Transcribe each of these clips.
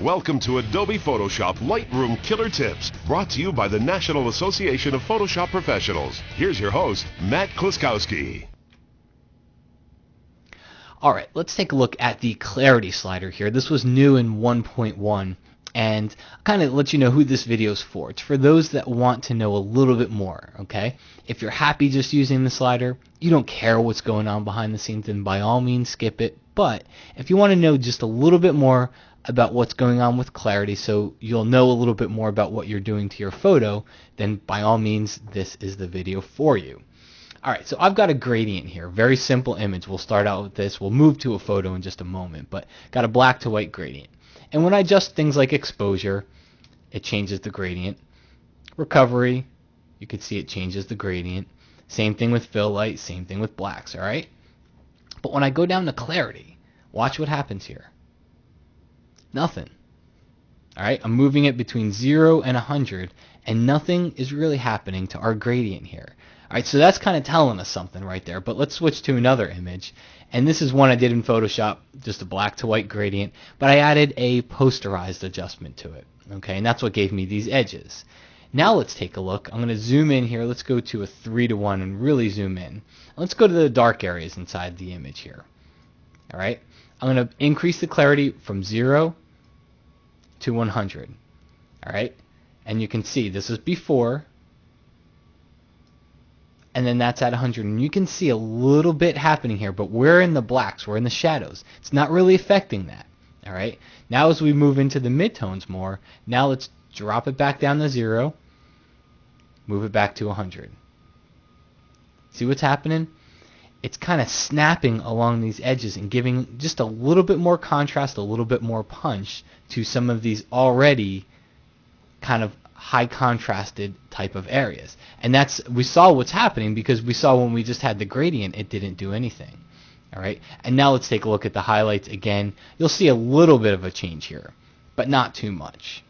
Welcome to Adobe Photoshop Lightroom Killer Tips, brought to you by the National Association of Photoshop Professionals. Here's your host, Matt Kliskowski. Alright, let's take a look at the clarity slider here. This was new in 1.1, and I'll kind of let you know who this video is for. It's for those that want to know a little bit more, okay? If you're happy just using the slider, you don't care what's going on behind the scenes, then by all means skip it. But if you want to know just a little bit more about what's going on with clarity, so you'll know a little bit more about what you're doing to your photo, then by all means this is the video for you. Alright, so I've got a gradient here, very simple image. We'll start out with this, we'll move to a photo in just a moment, but got a black to white gradient. And when I adjust things like exposure, it changes the gradient. Recovery, you can see it changes the gradient. Same thing with fill light, same thing with blacks, alright? But when I go down to clarity, watch what happens here. Nothing. Alright, I'm moving it between 0 and 100, and nothing is really happening to our gradient here. Alright, so that's kind of telling us something right there, but let's switch to another image. And this is one I did in Photoshop, just a black to white gradient, but I added a posterized adjustment to it. Okay, and that's what gave me these edges. Now let's take a look. I'm going to zoom in here. Let's go to a 3:1 and really zoom in. Let's go to the dark areas inside the image here. Alright, I'm going to increase the clarity from 0 to 100. Alright, and you can see this is before, and then that's at 100, and you can see a little bit happening here, but we're in the blacks, we're in the shadows. It's not really affecting that. Alright, now as we move into the midtones more, now let's drop it back down to 0, move it back to 100. See what's happening? It's kind of snapping along these edges and giving just a little bit more contrast, a little bit more punch to some of these already kind of high contrasted type of areas. And that's, we saw what's happening because we saw when we just had the gradient, it didn't do anything. Alright, and now let's take a look at the highlights again. You'll see a little bit of a change here, but not too much.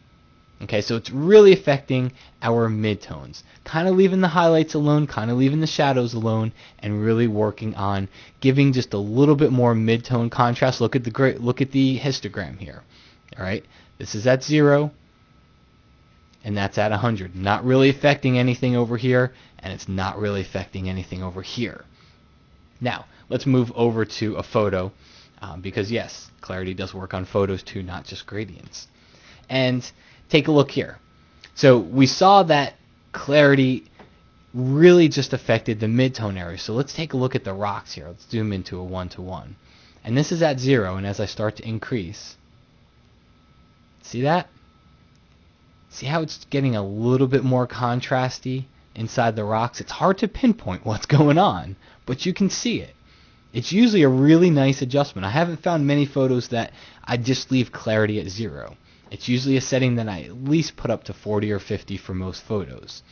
Okay, so it's really affecting our midtones. Kind of leaving the highlights alone, kind of leaving the shadows alone, and really working on giving just a little bit more midtone contrast. Look at the histogram here. All right, this is at 0, and that's at 100. Not really affecting anything over here, and it's not really affecting anything over here. Now, let's move over to a photo, because yes, clarity does work on photos too, not just gradients. And take a look here. So we saw that clarity really just affected the midtone area. So let's take a look at the rocks here. Let's zoom into a 1:1. And this is at 0, and as I start to increase, see that? See how it's getting a little bit more contrasty inside the rocks? It's hard to pinpoint what's going on, but you can see it. It's usually a really nice adjustment. I haven't found many photos that I just leave clarity at 0. It's usually a setting that I at least put up to 40 or 50 for most photos.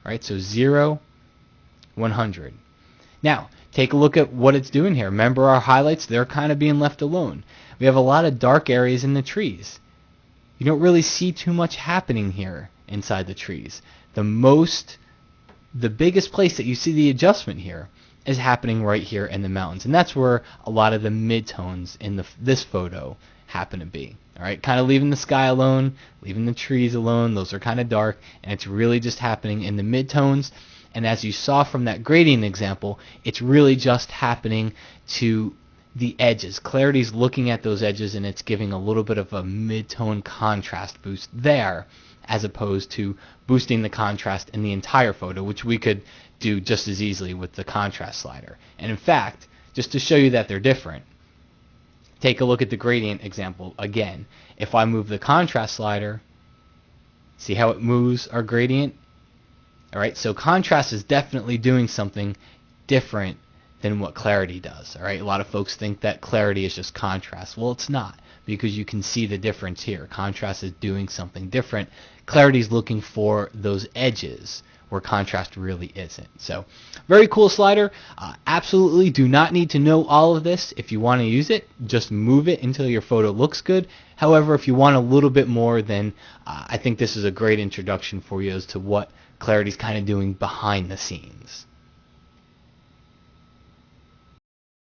Alright, so 0, 100. Now, take a look at what it's doing here. Remember our highlights? They're kind of being left alone. We have a lot of dark areas in the trees. You don't really see too much happening here inside the trees. The biggest place that you see the adjustment here is happening right here in the mountains. And that's where a lot of the midtones in this photo happen to be. Alright, kind of leaving the sky alone, leaving the trees alone. Those are kind of dark, and it's really just happening in the midtones. And as you saw from that gradient example, it's really just happening to the edges. Clarity's looking at those edges, and it's giving a little bit of a midtone contrast boost there, as opposed to boosting the contrast in the entire photo, which we could do just as easily with the contrast slider. And in fact, just to show you that they're different, take a look at the gradient example again. If I move the contrast slider, see how it moves our gradient? Alright, so contrast is definitely doing something different than what clarity does. Alright, a lot of folks think that clarity is just contrast. Well, it's not, because you can see the difference here. Contrast is doing something different. Clarity is looking for those edges where contrast really isn't. So, very cool slider. Absolutely do not need to know all of this. If you want to use it, just move it until your photo looks good. However, if you want a little bit more, then I think this is a great introduction for you as to what Clarity's kind of doing behind the scenes.